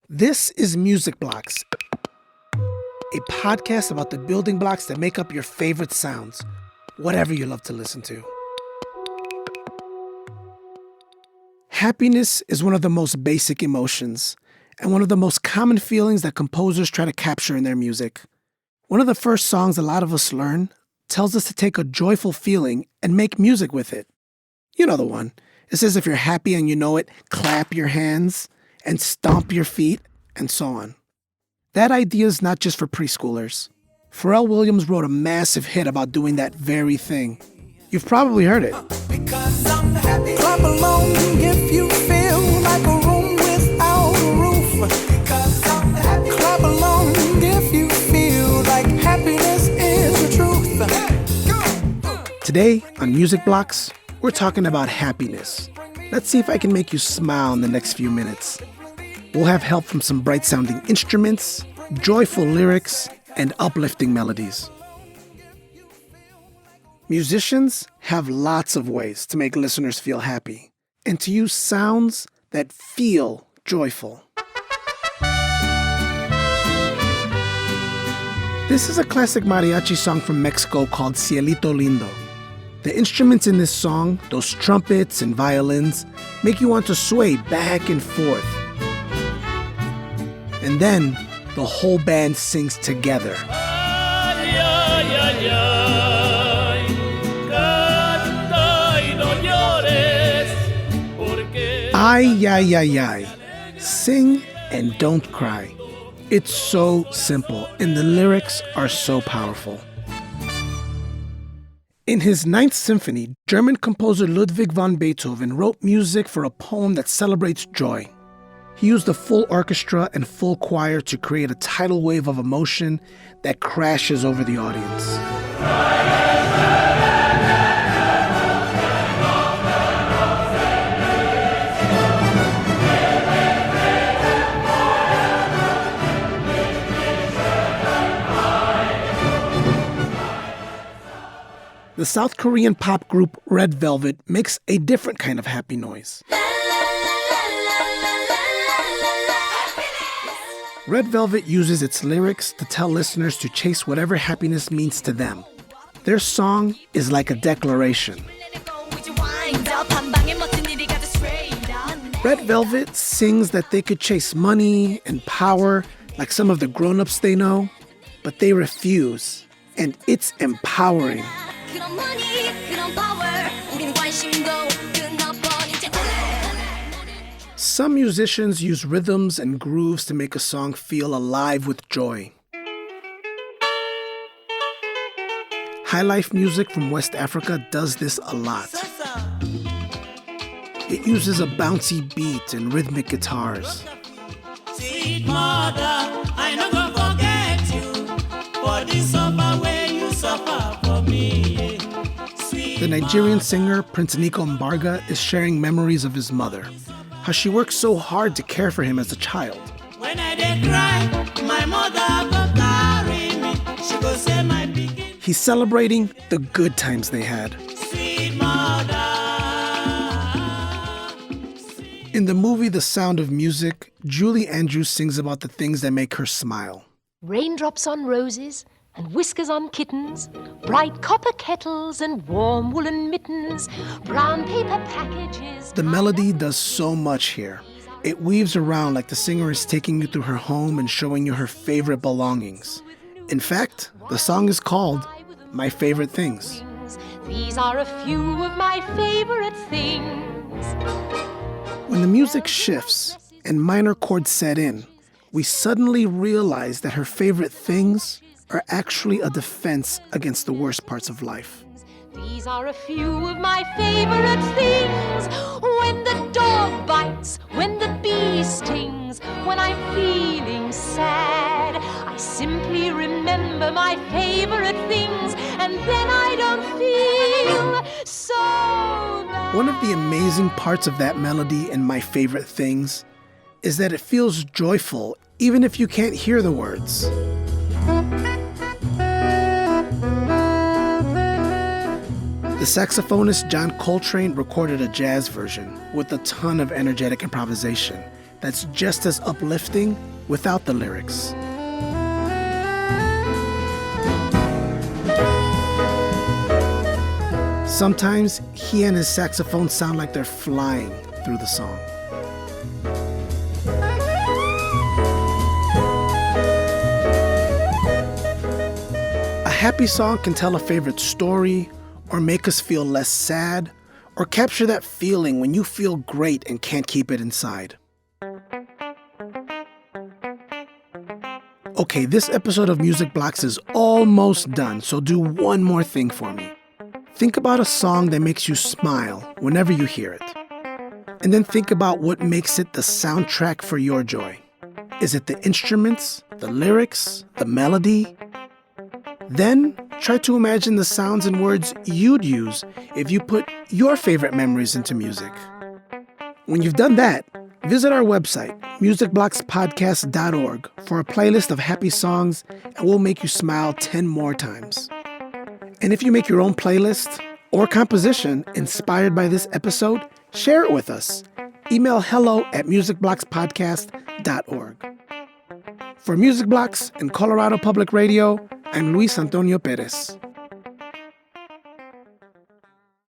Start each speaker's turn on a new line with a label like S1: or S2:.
S1: This is Music Blocks, a podcast about the building blocks that make up your favorite sounds, whatever you love to listen to. Happiness is one of the most basic emotions and one of the most common feelings that composers try to capture in their music. One of the first songs a lot of us learn tells us to take a joyful feeling and make music with it. You know the one. It says if you're happy and you know it, clap your hands and stomp your feet, and so on. That idea is not just for preschoolers. Pharrell Williams wrote a massive hit about doing that very thing. You've probably heard it.
S2: Because I'm happy. Clap along if you feel like a room without a roof. Because I'm happy. Clap along if you feel like happiness is the truth.
S1: Today on Music Blocks, we're talking about happiness. Let's see if I can make you smile in the next few minutes. We'll have help from some bright-sounding instruments, joyful lyrics, and uplifting melodies. Musicians have lots of ways to make listeners feel happy and to use sounds that feel joyful. This is a classic mariachi song from Mexico called Cielito Lindo. The instruments in this song, those trumpets and violins, make you want to sway back and forth. And then the whole band sings together.
S3: Ay, ay, ay, ay. Canta y no llores, porque...
S1: Ay, ay, ay, ay. Sing and don't cry. It's so simple, and the lyrics are so powerful. In his Ninth Symphony, German composer Ludwig van Beethoven wrote music for a poem that celebrates joy. He used a full orchestra and full choir to create a tidal wave of emotion that crashes over the audience. The South Korean pop group Red Velvet makes a different kind of happy noise. Red Velvet uses its lyrics to tell listeners to chase whatever happiness means to them. Their song is like a declaration. Red Velvet sings that they could chase money and power like some of the grown-ups they know, but they refuse, and it's empowering. Some musicians use rhythms and grooves to make a song feel alive with joy. Highlife music from West Africa does this a lot. It uses a bouncy beat and rhythmic guitars.
S3: Sweet mother, I no go forget you, for this suffer way you suffer for me.
S1: The Nigerian singer Prince Nico Mbarga is sharing memories of his mother, how she worked so hard to care for him as a child.
S3: When I did cry, my mother go carry me. She go say my pikin.
S1: He's celebrating the good times they had.
S3: Sweet mother.
S1: In the movie The Sound of Music, Julie Andrews sings about the things that make her smile.
S4: Raindrops on roses and whiskers on kittens, bright copper kettles and warm woolen mittens, brown paper packages.
S1: The melody does so much here. It weaves around like the singer is taking you through her home and showing you her favorite belongings. In fact, the song is called My Favorite Things.
S4: These are a few of my favorite things.
S1: When the music shifts and minor chords set in, we suddenly realize that her favorite things are actually a defense against the worst parts of life.
S4: These are a few of my favorite things. When the dog bites, when the bee stings, when I'm feeling sad, I simply remember my favorite things, and then I don't feel so bad.
S1: One of the amazing parts of that melody and My Favorite Things is that it feels joyful even if you can't hear the words. The saxophonist John Coltrane recorded a jazz version with a ton of energetic improvisation, that's just as uplifting without the lyrics. Sometimes he and his saxophone sound like they're flying through the song. A happy song can tell a favorite story, or make us feel less sad, or capture that feeling when you feel great and can't keep it inside. Okay, this episode of Music Blocks is almost done, so do one more thing for me. Think about a song that makes you smile whenever you hear it. And then think about what makes it the soundtrack for your joy. Is it the instruments, the lyrics, the melody? Then try to imagine the sounds and words you'd use if you put your favorite memories into music. When you've done that, visit our website, musicblockspodcast.org, for a playlist of happy songs, and we'll make you smile 10 more times. And if you make your own playlist or composition inspired by this episode, share it with us. Email hello@musicblockspodcast.org. For Music Blocks and Colorado Public Radio, I'm Luis Antonio Perez.